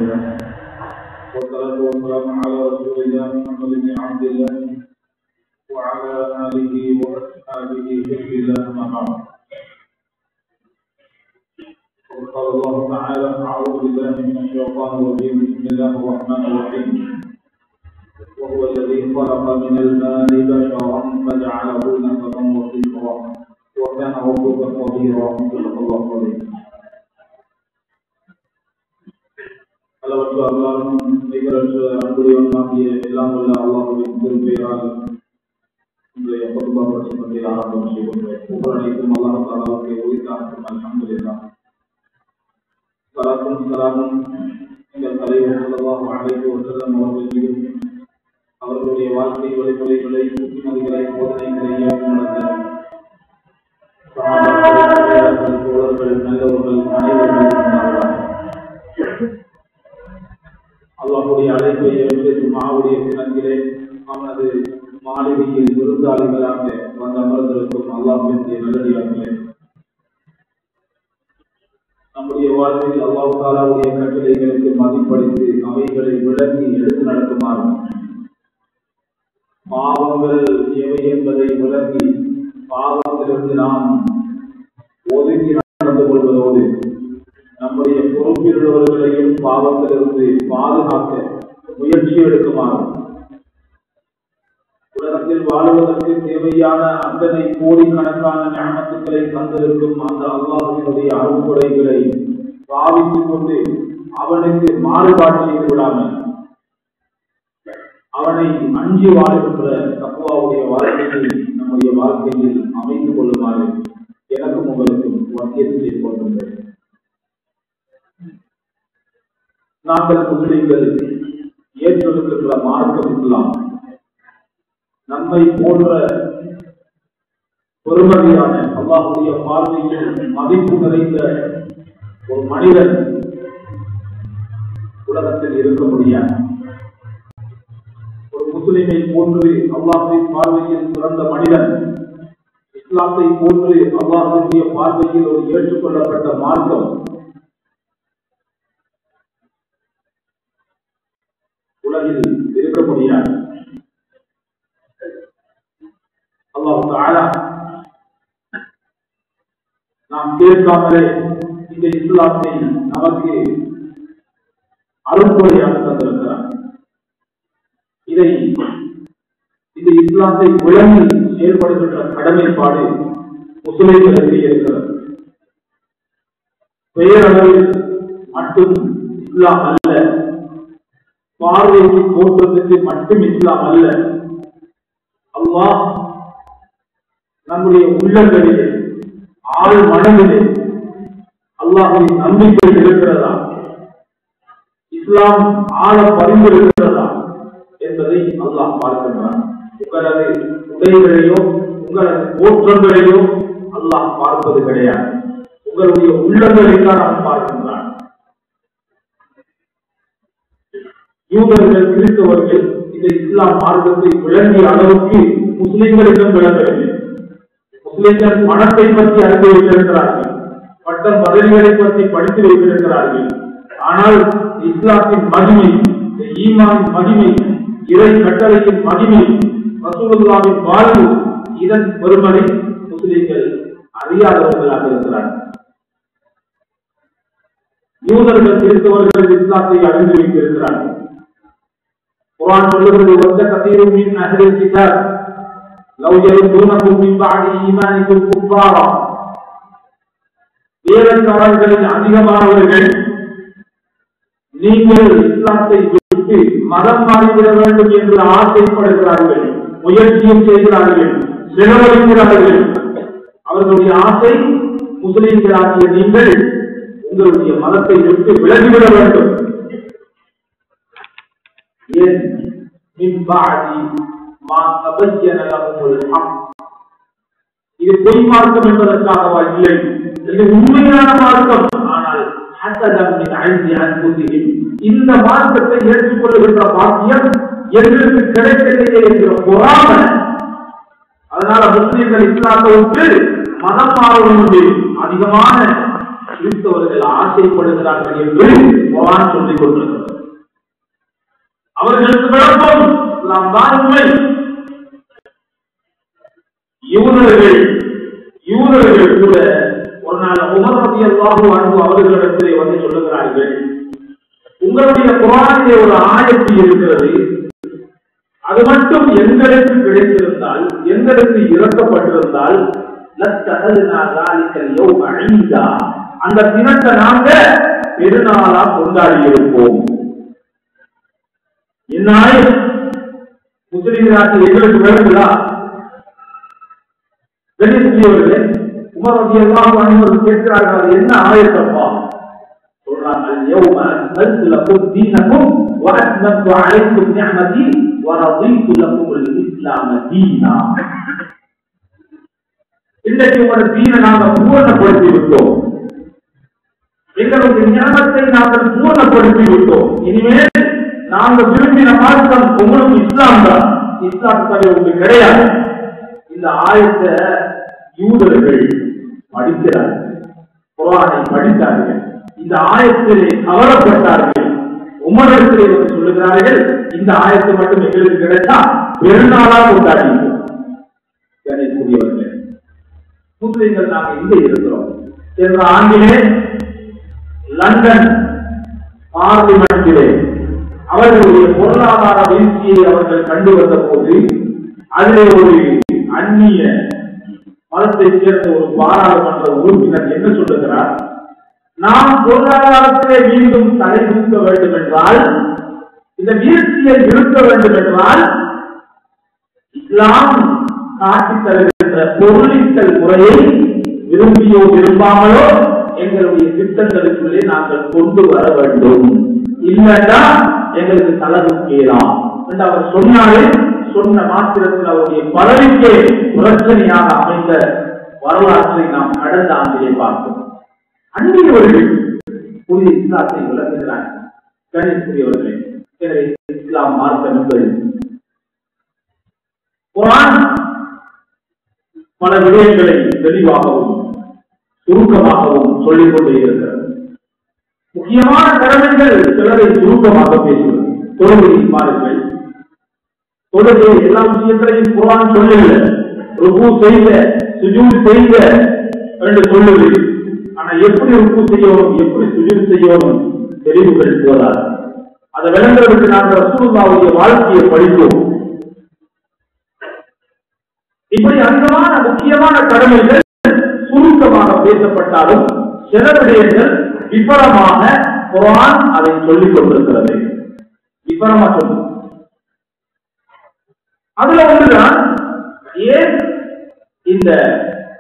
لله والصلاة والسلام على رسول الله محمد بن عبد الله وعلى آله وأصحابه حزب الله أما بعد. قال الله تعالى: أعوذ بالله من الشيطان الرجيم. بسم الله الرحمن الرحيم. وهو الذي خلق من الماء بشرا فجعله نسبا وصهرا وكان ربك قديرا. صدق الله العظيم. அளவற்ற அல்லாஹ்வும் நிகரற்ற அன்புடையவனுமாகிய எல்லாம் வல்ல அல்லாஹ்வின் திருப்பெயரால் இன்றைய குர்ஆன் வசனத்தை ஆரம்பம் செய்கின்றோம். புகழ் அனைத்தும் அல்லாஹ் தஆலாவுக்கே உரித்தாகும். அல்ஹம்துலில்லாஹ். ஸலாத்தும் ஸலாமும் எங்கள் தலைவர் ஸல்லல்லாஹு அலைஹி வஸல்லம் அவர்கள் மீதும் அவர்களுடைய வாழ்க்கை வழிமுறைகளை புத்திமதிகளை போதனைகளை ஏற்று நடந்த சஹாபாக்கள், தோழர்கள், நல்லவர்கள் அனைவரும் அல்லாஹ்வுடைய அழைப்பை ஏற்று ஜும்ஆவுடைய தினத்திலே அவனது மாளிகையில் விருந்தாளிகளாக வந்து அமர்ந்திருக்கும் அல்லாஹ்வின் நல்லடியார்களே, நம்முடைய வாழ்வில் அல்லாஹ் தஆலாவுடைய கட்டளைகளுக்கு மதிப்பளித்து அவைகளை விளக்கி எடுத்து நடக்குமாறு, பாவங்கள் எவை என்பதை விளக்கி பாவத்திலிருந்து நாம் ஒதுக்கி நடந்து கொள்வதோடு நம்முடைய பொறுப்பில் உள்ளவர்களையும் பாவத்திலிருந்து பாதுகாக்க முயற்சி எடுக்குமாறு, உலகத்தில் வாழ்வதற்கு தேவையான அத்தனை கோடிக்கணக்கான ஞானத்துக்களை தந்திருக்கும் அந்த அல்லாஹ்வினுடைய அருள்கொடைகளை பாவித்துக் கொண்டு அவனுக்கு மாறுபாடு செய்து விடாமல் அவனை அஞ்சி வாழ்கின்ற தக்வாவுடைய வாழ்க்கையை நம்முடைய வாழ்க்கையில் அமைத்துக் கொள்ளுமாறு எனக்கும் உங்களுக்கும் வசியத்து செய்து கொள்கின்றேன். நாங்கள் முஸ்லிம்கள் ஏற்றிருக்கின்ற மார்க்கம் இஸ்லாம் நம்மை போன்ற பெருமதியான அல்லாஹ்வுடைய பார்வையில் மதிப்பு நிறைந்த ஒரு மனிதன் உலகத்தில் இருக்க முடியாது. ஒரு முஸ்லிமை போன்று அல்லாஹ்வின் பார்வையில் சிறந்த மனிதன், இஸ்லாத்தை போன்று அல்லாஹ்வுடைய பார்வையில் ஒரு ஏற்றுக்கொள்ளப்பட்ட மார்க்கம் உலகில் இருக்க முடியாது. அல்லாஹ் தஆலா நாம் கேட்காமலே இந்த இஸ்லாத்தை நமக்கு அருள்கொடையாக தந்திருக்கிறார். இந்த இஸ்லாத்தை விளங்கி செயல்படுகின்ற கடமைப்பாடு முஸ்லிம்களுக்கு இருக்கிறது. பெயரளவில் மட்டும் இஸ்லாம் அல்ல, பார்வைக்கு தோற்றத்துக்கு மட்டும் இஸ்லாம் அல்ல. அல்லாஹ் நம்முடைய உள்ளங்களிலே ஆள் மனதிலே அல்லாஹ்வின் நம்பிக்கை இருக்கிறதா, இஸ்லாம் ஆழ பரிந்திருக்கிறதா என்பதை அல்லாஹ் பார்க்கின்றான். உங்களது உடைகளையோ உங்களது தோற்றங்களையோ அல்லாஹ் பார்ப்பது கிடையாது, உங்களுடைய உள்ளங்களை தான் அவன் பார்க்கின்றான். யூதர்கள், கிறிஸ்தவர்கள் இந்த இஸ்லாம் மார்க்கத்தை விளங்கிய அளவுக்கு முஸ்லிம்களிடம் விளங்கவில்லை. முஸ்லிம்கள் மனத்தை பற்றி அறிந்து வைத்திருக்கிறார்கள், பட்டம் பதவிகளை பற்றி படித்து வைத்திருக்கிறார்கள். ஆனால் இஸ்லாத்தின் மகிமை, ஈமானின் மகிமை, இறை கட்டளையின் மகிமை, ரசூலுல்லாஹ்வின் வாழ்வு, இதன் பெருமதி முஸ்லிம்கள் அறியாதவர்களாக இருக்கிறார்கள். யூதர்கள், கிறிஸ்தவர்கள் இஸ்லாத்தை அறிந்து வைத்திருக்கிறார்கள். குர்ஆன் சொல்லுகிறது: "வத்த கதீரும் மின் அஹ்லில் கிதாப் லவ் யருதுனகும் மின் பஅதி ஈமானிக்கும் குஃபாரா." வேதக்காரர்களில் அதிகமானவர்கள் நீங்கள் இஸ்லாத்தை விட்டு மதம் மாறிவிட வேண்டும் என்று ஆசைப்படுகிறார்கள், முயற்சியும் செய்கிறார்கள், செலவழிக்கிறார்கள். அவர்களுடைய ஆசை முஸ்லிம்களாகிய நீங்கள் உங்களுடைய மதத்தை விட்டு விலகிவிட வேண்டும். ஏன்? மின் பஅதி மா தபய்யன லஹுல் ஹக். இது பொய் மார்க்கம் என்பதற்காகவா? இல்லை, இது உண்மையான மார்க்கம். ஆனால் ஹஸதன் மின் ஐந்தி அன்ஃபுஸிஹிம், இந்த மார்க்கத்தை ஏற்றுக்கொள்ளுகின்ற பாக்கியம் எங்களுக்கு கிடைக்கவில்லை என்கிற பொறாமை. அதனால முஸ்லிம்கள் இஸ்லாத்தை விட்டு மதம் மாறுவது அதிகமான கிறிஸ்தவர்கள் ஆசைப்படுகிறார்கள் என்று குர்ஆன் சொல்லிக் கொண்டிருக்கிறது. அவர்களுக்கு விளக்கம் இஸ்லாம் தான் உண்மை. யூதர்கள் கூட ஒரு நாள் உமர் ரலியல்லாஹு அன்ஹு அவர்களிடத்திலே வந்து சொல்லுகிறார்கள், உங்களுடைய குர்ஆனிலே ஒரு ஆயத்து இருக்கிறது, அது மட்டும் எங்களுக்கு கிடைத்திருந்தால், எங்களுக்கு இறக்கப்பட்டிருந்தால் அந்த தினத்தை நாங்க பெருநாளா கொண்டாடி இருப்போம். என்ன முஸ்லிம்களுக்கு எங்களுக்கு வேண்டுங்களா? வெளியவர்களே உமர் ரலியல்லாஹு அன்ஹு கேட்கிறார்கள், என்ன ஆயத்தப்பா? சொல்றாங்க, யௌம அக்மல்து லக்கும் தீனக்கும் வ அத்மம்து அலைக்கும் நிஅமதி வ ரதீது லக்குமுல் இஸ்லாம தீனா. இன்றைக்கு உங்களுடைய தீனை நாங்கள் பூரணப்படுத்தி விட்டோம், எங்களுடைய ஞானத்தை நாங்கள் பூரணப்படுத்தி விட்டோம். இனிமேல் நாங்கள் விரும்பின மார்க்கம் உங்களுக்கு இஸ்லாம் தான், இஸ்லாத்துக்காக உங்களுக்கு கிடையாது. இந்த ஆயத்தை யூதர்கள் படிக்கிறார்கள், குர்ஆனை படித்தார்கள், இந்த ஆயத்திலே கவலைப்பட்டார்கள். உமரிடத்திலே வந்து சொல்லுகிறார்கள், இந்த ஆயத்தை மட்டும் எங்களுக்கு கிடைத்தா பெருநாளா கொண்டாடினோம். கூடியவர்கள் முஸ்லிம்கள் நாங்கள் இங்கே இருக்கிறோம். சென்ற ஆண்டிலே லண்டன் பார்லிமெண்டிலே அவர்களுடைய பொருளாதார வீழ்ச்சியை அவர்கள் கண்டு வந்த போது அதிலே ஒரு அந்நிய மதத்தைச் சேர்ந்த ஒரு பாராளுமன்ற உறுப்பினர் என்ன சொல்லுகிறார், நாம் பொருளாதாரத்திலே மீண்டும் தலை தூக்க வேண்டும் என்றால், இந்த வீழ்ச்சியை நிறுத்த வேண்டும் என்றால், இஸ்லாம் காட்டி தருகின்ற பொருளீட்டல் முறையை விரும்பியோ விரும்பாமலோ எங்களுடைய திட்டங்களுக்குள்ளே நாங்கள் கொண்டு வர வேண்டும், இல்லைன்னா எங்களுக்கு தலதுக்கலாம் என்று அவர் சொன்னாலே, சொன்ன மாத்திரத்தில் அவருடைய பதவிக்கே பிரச்சனையாக அமைந்த வரலாற்றை நாம் கடந்த ஆண்டிலே பார்த்தோம். அந்நியவர்கள் புதிய இஸ்லாத்தை விளக்குகிறார்கள். கணிதக்கூடியவர்களே, எனவே இஸ்லாம் மார்க்கம் என்பது குர்ஆன் பல விடயங்களை தெளிவாகவும் சுருக்கமாகவும் சொல்லிக் கொண்டே இருக்கிறது. முக்கியமான கடமைகள் சிலரை சுருக்கமாக பேசுவது. தொழுகையை பாருங்கள், தொழுகை எல்லா விஷயங்களையும் குர்ஆன் சொல்லவில்லை. ருக்கு செய்த, சுஜூத் செய்த என்று சொல்லுது. ஆனா எப்படி ருக்கு செய்யணும், எப்படி சுஜூத் செய்யணும் தெளிவுகள் போதாது. அதை விளங்குவதற்கு நாங்கள் ரசூலுல்லாஹ்வுடைய வாழ்க்கையை படித்தோம். இப்படி அதிகமான முக்கியமான கடமைகள் சுருக்கமாக பேசப்பட்டாலும் சில விடயங்கள் விபரமாக குர்ஆன் அதை சொல்லிக் கொண்டிருக்கிறது. விபரமா சொல்லும். அதுல ஒன்றுதான் ஏன் இந்த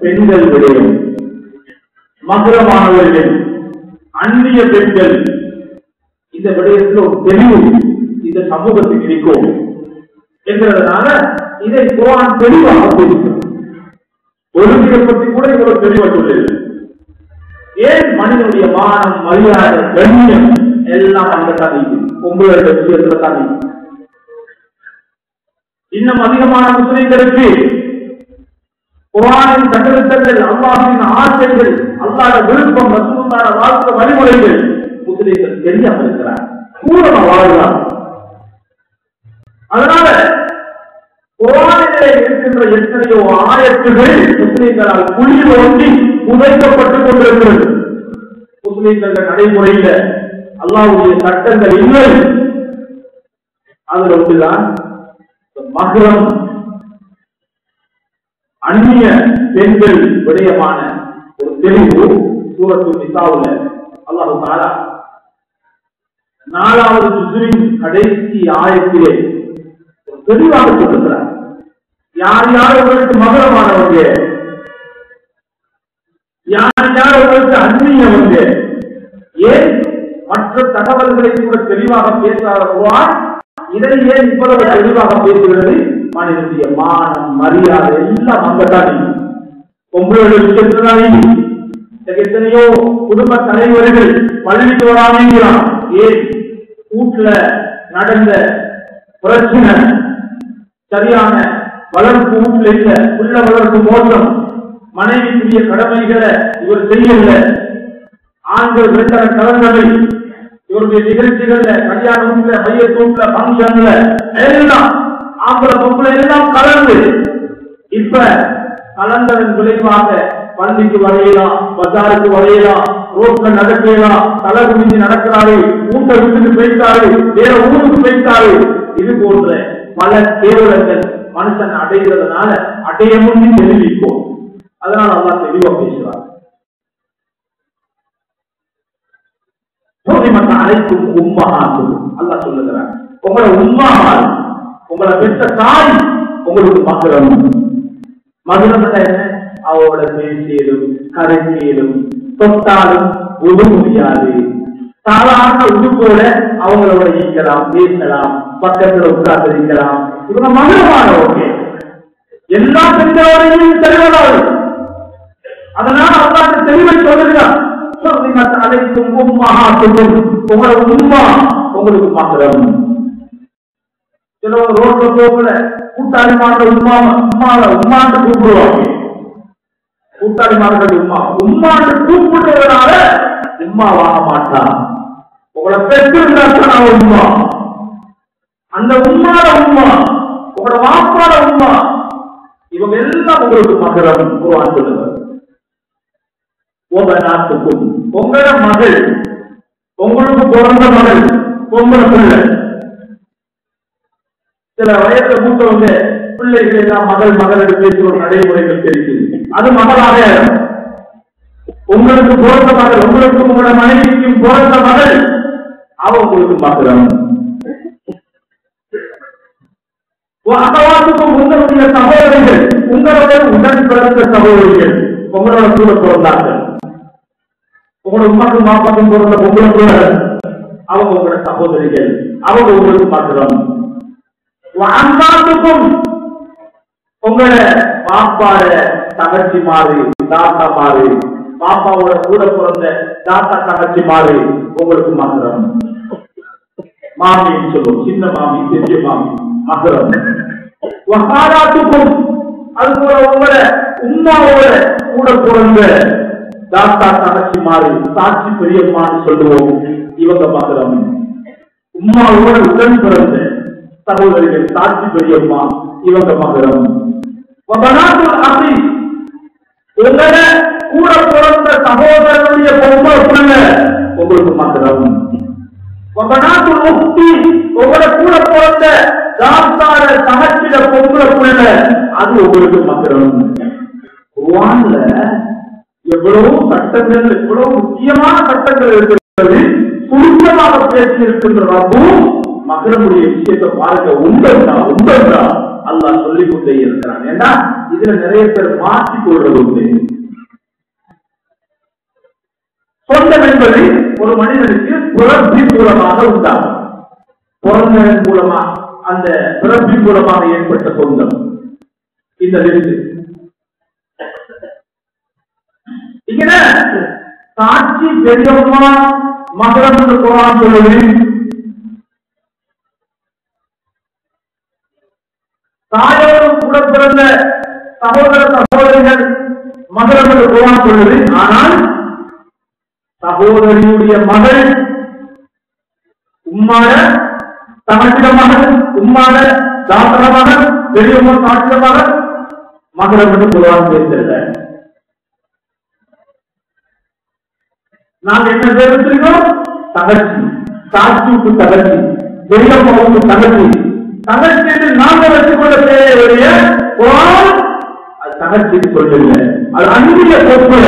பெண்கள் விடயம், மகரமானவர்கள், அந்நிய பெண்கள், இந்த விடயத்தில் ஒரு தெளிவு இந்த சமூகத்துக்கு இருக்கும் என்கிறதுனால இதை குர்ஆன் தெளிவாக பேசுகிறது. ஒழுங்கை பற்றி கூட இவ்வளவு தெளிவாக சொல்லவில்லை. ஏன் மனிதனுடைய மானம், மரியாதை, கண்ணியம் எல்லாம் அந்த கதை உங்களுடைய விஷயத்துல கதை. இன்னும் அதிகமான முஸ்லிம்களுக்கு குர்ஆனின் சட்டதிட்டங்கள், அல்லாஹ்வின் ஆசைகள், அல்லாஹ்வுடைய விருப்பம், ரசூலுல்லாஹ்வுடைய வாழ்க்கை வழிமுறைகள் முஸ்லிம்கள் தெரியாமல் இருக்கிறார், பூரண வாழ்கிறார். அதனால குர்ஆனிலே இருக்கின்ற எத்தனையோ ஆயத்துகள் முஸ்லிம்களால் குழியில் ஒன்றி புதைக்கப்பட்டுக் கொண்டிருக்கிறது. முஸ்லிம்கள் நடைமுறையில அல்லாஹ்வுடைய சட்டங்கள் இல்லை. அதில் ஒன்றுதான் மஹ்ரம், அந்நிய பெண்கள் விடயமான ஒரு தெளிவு சூரத்துல் நிசாவுல அல்லாஹ் தஆலா 4வது ஜுஸ்வின் கடைசி ஆயத்திலே தெளிவாக சொல்லுகிறார். யார் யார் உங்களுக்கு மகரமானவங்க, யார் யார் உங்களுக்கு அந்நியவங்க, ஏன் மற்ற தகவல்களை கூட தெளிவாக பேசாத குர்ஆன் இதை ஏன் இவ்வளவு தெளிவாக பேசுகிறது? மனிதனுடைய மானம், மரியாதை எல்லாம் அங்கதான். உங்களுடைய விஷயத்தான் எத்தனையோ குடும்ப தலைவர்கள் பள்ளிக்கு வராமீங்கிறான். ஏன் வீட்டுல நடந்த பிரச்சனை, சரியான வளர்ப்பு வீட்டுல இல்ல, உள்ள வளர்ப்பு மோசம், மனைவிக்குரிய கடமைகளை இவர் செய்யல, ஆண்கள் 2 கலந்தவை. இவருடைய நிகழ்ச்சிகள்ல, கல்யாணத்துல, மையத்தூட்ல, பங்கன்ல எல்லாம் ஆம்பளை பொம்பளை எல்லாம் கலந்து, இப்ப கலந்ததன் விளைவாக பள்ளிக்கு வரையலாம், பஜாருக்கு வரையலாம், ரோட்ல நடக்கலாம், தலை குனிஞ்சு நடக்கிறாரு, ஊட்ட வீட்டுக்கு போயிட்டாரு, வேற ஊருக்கு போயிட்டாரு. இது போன்ற பல கேவலங்கள் மனுஷன் அடைகிறதுனால அடைய முன்னே தெரிவிக்கும். அதனால அல்லாஹ் தெளிவா பேசுவார். அனைத்தும் உம்மஹாத்துக்கும் அல்லாஹ் சொல்லுகிறார், உங்களோட உம்மஹாத், உங்களை பெற்ற தாய் உங்களுக்கு மகரம். மகரம் என்ன? அவரோட பேசியலும் கரைசியலும் தொட்டாலும் உது முடியாது. சாதாரண உடுப்போட அவங்களோட ஈக்கலாம், பேசலாம், பக்கத்துல உட்கார்ந்து இருக்கலாம். இவங்க மகரமானவங்க, எல்லா பெண்களோடையும் தெரிவதால். அதனால அல்லாஹ் தெளிவை சொல்லுகிறார், அனைத்தும் உம்மஹாத்துக்கும், உங்களோட உம்மா உங்களுக்கு மகரம். சிலவங்க ரோட்ல போகல கூட்டாளி மாட்ட உம்மான்னு கூப்பிடுவாங்க. கூட்டாளி மார்கள் உம்மான்னு கூப்பிடுறதுனால உம்மா வாங்க மாட்டான். உங்களை பெற்றிருந்தா உம்மா, அந்த உம்மாட உம்மா, உங்களோட வாப்பாட உம்மா, இவங்க எல்லாம் உங்களுக்கு மகரம். குர்ஆன் சொல்லுங்க, நாட்டுக்கும் உங்களோட மகள், உங்களுக்கு பிறந்த மகள் பொம்பளை பிள்ளை. சில வயசுல மூத்தவங்க பிள்ளைகள் எல்லாம் மகள் மகள் பேசி ஒரு நடைமுறைகள் தெரியுது, அது மகளாக உங்களுக்கு பிறந்த மகள், உங்களுக்கு உங்களோட மனைவிக்கும் பிறந்த மகள், அவ உங்களுக்கு மகரம். அகவாத்துக்கும் உங்களுடைய சகோதரிகள், உங்களுடைய உடன் பிறந்த சகோதரிகள், உங்களோட கூட பிறந்தார்கள். உங்களோட உமாக்கும் மாப்பாக்கும் பிறந்த பொம்பளை கூட அவங்க உங்களோட சகோதரிகள், அவங்க உங்களுக்கு மகரம். அம்மாத்துக்கும் உங்களோட பாப்பாட தகச்சி மாறு, தாத்தா மாறு, பாப்பாவோட கூட பிறந்த தாத்தா தகச்சி மாறு உங்களுக்கு மகரம். மாமின்னு சொல்லுவோம், சின்ன மாமி, பெரிய மாமி, மகரம். வகாராத்துக்கும் அது போல உங்களோட உம்மாவோட கூட பிறந்த தாத்தா தகச்சி மாறு, சாட்சி பெரியம்மான்னு சொல்லுவோம், இவங்க மகரம். உம்மாவோட உடன் பிறந்த சகோதரிகள், சாட்சி பெரியம்மா, இவங்க மகரம். உங்களோட கூட பிறந்த சகோதரனுடைய பொம்பளை பிள்ளை உங்களுக்கு மகரம். உங்களோட கூட பிறந்த தாத்தார சகச்சிட பொம்பளை பிள்ளை அது உங்களுக்கு மகரம். குர்ஆன்ல எவ்வளவு சட்டங்கள், எவ்வளவு முக்கியமான சட்டங்கள் இருக்கிறது, சுருக்கமாக பேசி இருக்கின்றதாகவும் மகரமுடைய விஷயத்தை பாருங்க. உண்டா அல்லாஹ் சொல்லிக் கொண்டே இருக்கிறான். ஏன்னா இதுல நிறைய பேர் மாற்றிக் கொள்வது உண்டு. சொந்தம் என்பது ஒரு மனிதனுக்கு பிறப்பின் மூலமாக உண்டாகும். பிறந்ததன் மூலமா, அந்த பிறப்பின் மூலமாக ஏற்பட்ட சொந்தம் இந்த லிஸ்ட். இங்க சாட்சி பெரியம்மா மகரம் என்று குர்ஆன் சொல்லுது. தாயோடு கூட பிறந்த சகோதர சகோதரிகள் மகரம் என்று குர்ஆன் சொல்லுது. ஆனால் சகோதரியுடைய மகள் உம்மாட தகச்சிட மகள், உம்மாட தாத்தர மகள், பெரியம்மா தாத்திர மகள் மகரம் என்று குர்ஆன் பேசல. நாங்க என்ன பேர் வச்சிருக்கோம்? தகச்சி, சாட்சிக்கு தகச்சி, பெரியம்மாவுக்கு தகச்சி. தகச்சி என்று நாங்க வச்சுக்கொள்ள தேவையுடைய அது தகச்சிக்கு சொல்லல, அது அன்பிய பொறுப்பு.